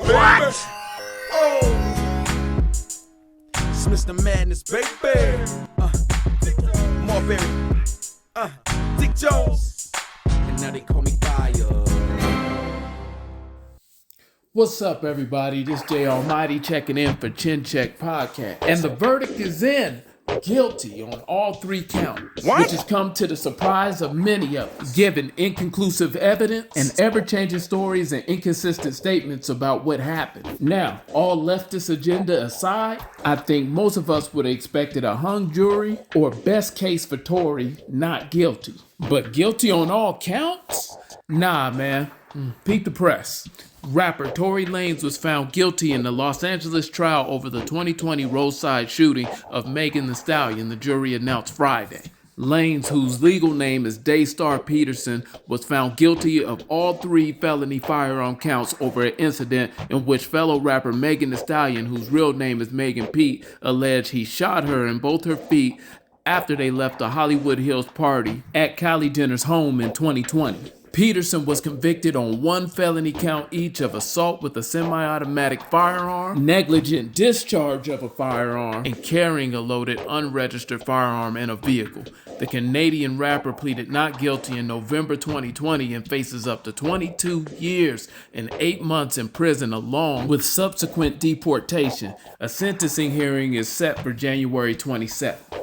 What? Oh, it's Mr. Madness, baby. Marbury, Dick Jones, and now they call me Fire. What's up, everybody? This J Almighty checking in for Chin Check Podcast. And the verdict is in. Guilty on all 3 counts, which has come to the surprise of many of us, given inconclusive evidence and ever-changing stories and inconsistent statements about what happened. Now, all leftist agenda aside, I think most of us would have expected a hung jury or best case for Torey, not guilty. But guilty on all counts? Nah, man. Peep the press. Rapper Tory Lanez was found guilty in the Los Angeles trial over the 2020 roadside shooting of Megan Thee Stallion, the jury announced Friday. Lanez, whose legal name is Daystar Peterson, was found guilty of all 3 felony firearm counts over an incident in which fellow rapper Megan Thee Stallion, whose real name is Megan Pete, alleged he shot her in both her feet after they left a Hollywood Hills party at Kylie Jenner's home in 2020. Peterson was convicted on 1 felony count each of assault with a semi-automatic firearm, negligent discharge of a firearm, and carrying a loaded unregistered firearm in a vehicle. The Canadian rapper pleaded not guilty in November 2020 and faces up to 22 years and 8 months in prison along with subsequent deportation. A sentencing hearing is set for January 27th.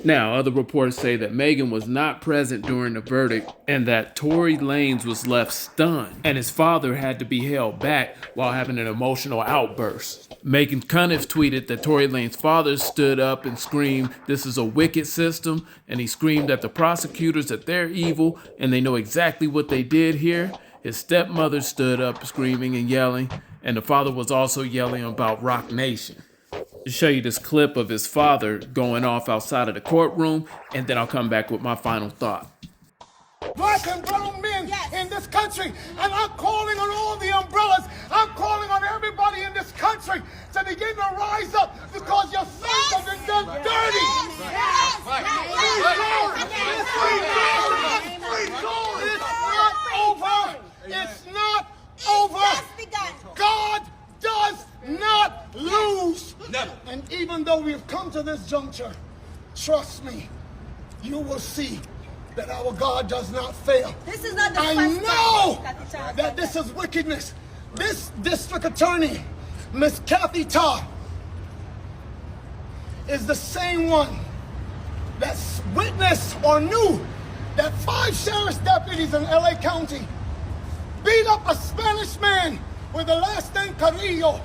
Now, other reports say that Megan was not present during the verdict and that Tory Lanez was left stunned and his father had to be held back while having an emotional outburst. Megan Cunniff tweeted that Tory Lanez's father stood up and screamed, "This is a wicked system," and he screamed at the prosecutors that they're evil and they know exactly what they did here. His stepmother stood up screaming and yelling, and the father was also yelling about Rock Nation. To show you this clip of his father going off outside of the courtroom, and then I'll come back with my final thought. Black and brown men in this country, and I'm calling on all the umbrellas, I'm calling on everybody in this country to begin to rise up because your sons have been done dirty. It's not over. God does not lose. Never. And even though we've come to this juncture, trust me, you will see that our God does not fail. This is not the I first know time that this is wickedness. This district attorney, Miss Kathy Todd, is the same one that witnessed or knew that 5 sheriff's deputies in LA County beat up a Spanish man with the last name Carrillo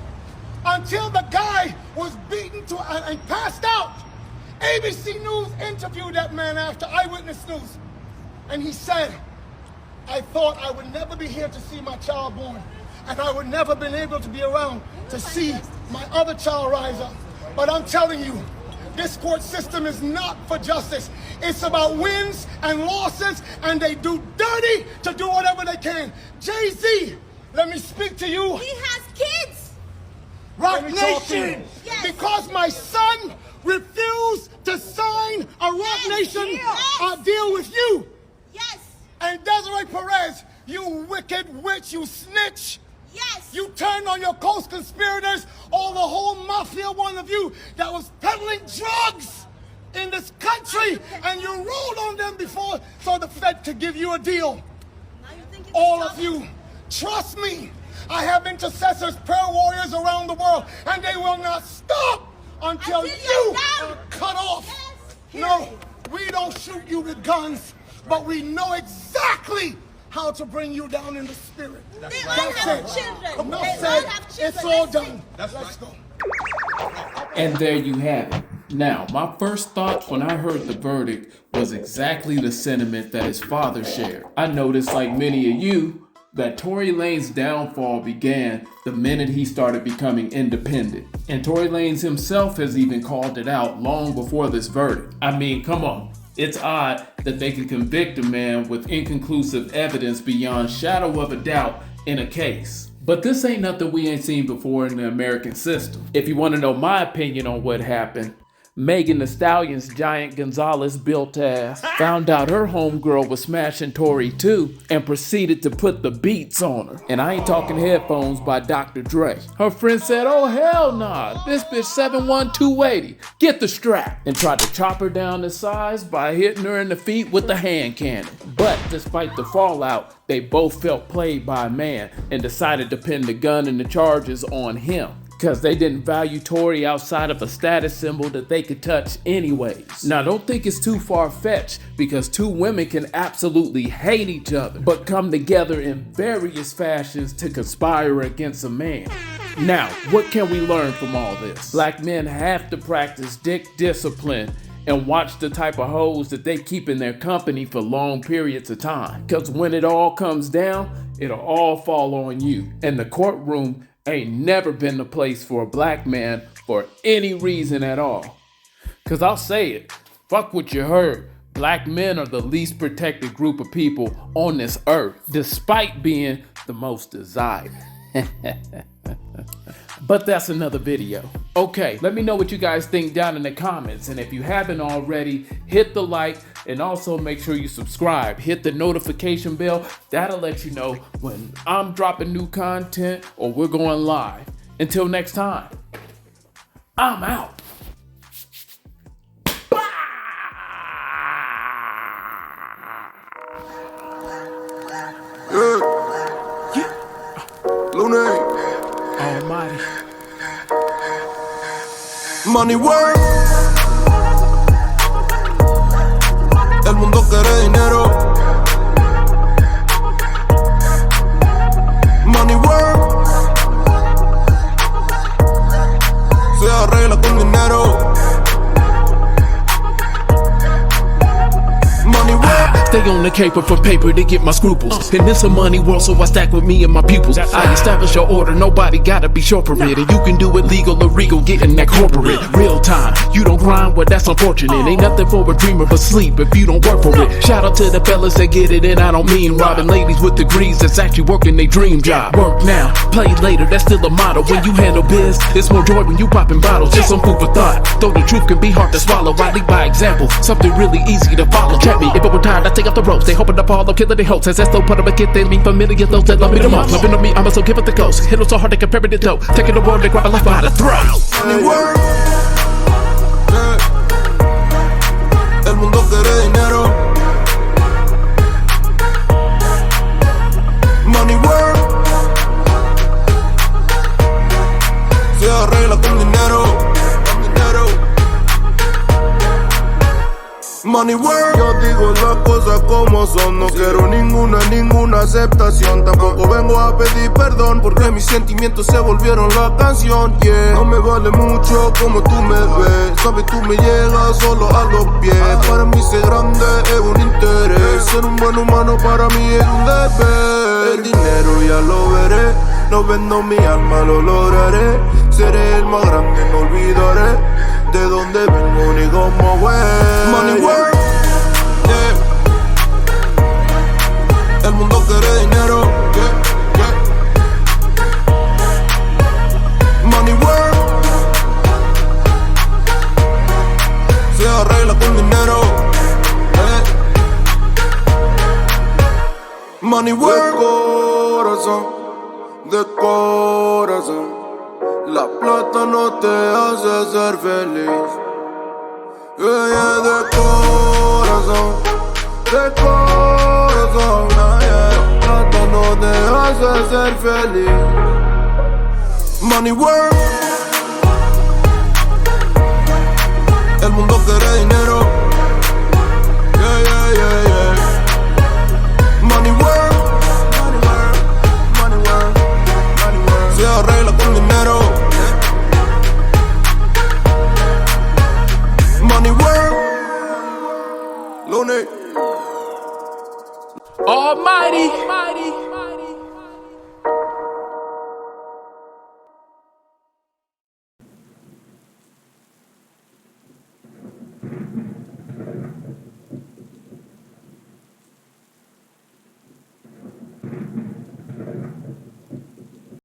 until the guy was beaten to and passed out. ABC News interviewed that man after Eyewitness News, and he said, "I thought I would never be here to see my child born, and I would never been able to be around to see my other child rise up. But I'm telling you, this court system is not for justice. It's about wins and losses, and they do dirty to do whatever they can." Jay-Z, let me speak to you. He has kids. Rock Nation, Yes. because my son refused to sign a Rock Nation deal with you. Yes. And Desiree Perez, you wicked witch, you snitch. Yes. You turned on your co-conspirators, all the whole mafia, one of you that was peddling drugs in this country, and you rolled on them before so the Fed could give you a deal. Now you think All of you, trust me. I have intercessors, prayer warriors around the world, and they will not stop until you are cut off. Yes. No, we don't shoot you with guns, but we know exactly how to bring you down in the spirit. They all have children. Enough They said. all have children. It's all Let's done. That's Let's right. go. And there you have it. Now, my first thoughts when I heard the verdict was exactly the sentiment that his father shared. I noticed, like many of you, that Tory Lanez's downfall began the minute he started becoming independent. And Tory Lanez himself has even called it out long before this verdict. I mean, come on. It's odd that they can convict a man with inconclusive evidence beyond shadow of a doubt in a case. But this ain't nothing we ain't seen before in the American system. If you want to know my opinion on what happened, Megan Thee Stallion's Giant Gonzalez built ass found out her homegirl was smashing Tory too and proceeded to put the beats on her. And I ain't talking headphones by Dr. Dre. Her friend said, oh hell nah, this bitch 7'1", 280. Get the strap. And tried to chop her down to size by hitting her in the feet with the hand cannon. But despite the fallout, they both felt played by a man and decided to pin the gun and the charges on him, because they didn't value Tory outside of a status symbol that they could touch anyways. Now don't think it's too far-fetched, because two women can absolutely hate each other, but come together in various fashions to conspire against a man. Now, what can we learn from all this? Black men have to practice dick discipline and watch the type of hoes that they keep in their company for long periods of time. Because when it all comes down, it'll all fall on you. And the courtroom ain't never been the place for a black man for any reason at all. Cause I'll say it, fuck what you heard. Black men are the least protected group of people on this earth, despite being the most desired. But that's another video. Okay, let me know what you guys think down in the comments. And if you haven't already, hit the like and also make sure you subscribe. Hit the notification bell. That'll let you know when I'm dropping new content or we're going live. Until next time, I'm out. Almighty. Money work. El mundo quiere dinero. Money work. Se arregla con dinero. Money work. Stay on the caper for paper to get my scruples. And it's a money world, so I stack with me and my pupils. I establish your order, nobody gotta be short for it. And you can do it legal or regal, getting that corporate. Real time, you don't grind, well that's unfortunate. Ain't nothing for a dreamer but sleep if you don't work for it. Shout out to the fellas that get it, and I don't mean robbing ladies with degrees that's actually working their dream job. Work now, play later, that's still a motto. When you handle biz, it's more joy when you popping bottles. Just some food for thought, though the truth can be hard to swallow. I lead by example, something really easy to follow. Check me, if I were tired, I take off the ropes. They hoping to fall, I'm killing the hopes. As that's no part of a kid, they mean familiar, those that love me the most. Loving on me, I'm so give it the ghost. Hit them so hard they compare it to dope. Taking the world, they grab a life by the throat. Money work. El mundo quiere dinero. Money work. Se arregla con dinero. Money work. Yo digo las cosas como son. No quiero ninguna aceptación. Tampoco vengo a pedir perdón, porque mis sentimientos se volvieron la canción. Yeah. No me vale mucho como tú me ves. Sabes, tú me llegas solo a los pies. Para mí ser grande es un interés. Ser un buen humano para mí es un deber. El dinero ya lo veré. No vendo mi alma, lo lograré. Seré el más grande, no olvidaré de dónde vengo ni cómo voy. Money work. Yeah. El mundo quiere dinero. Yeah. Yeah. Money work. Se arregla con dinero. Yeah. Money work. De corazón. La plata no te hace ser feliz. Yeah, de corazón. Yeah. La plata no te hace ser feliz. Money work. El mundo quiere dinero. Yeah. Money work. Se arregla con dinero. Money work. Looney. Almighty.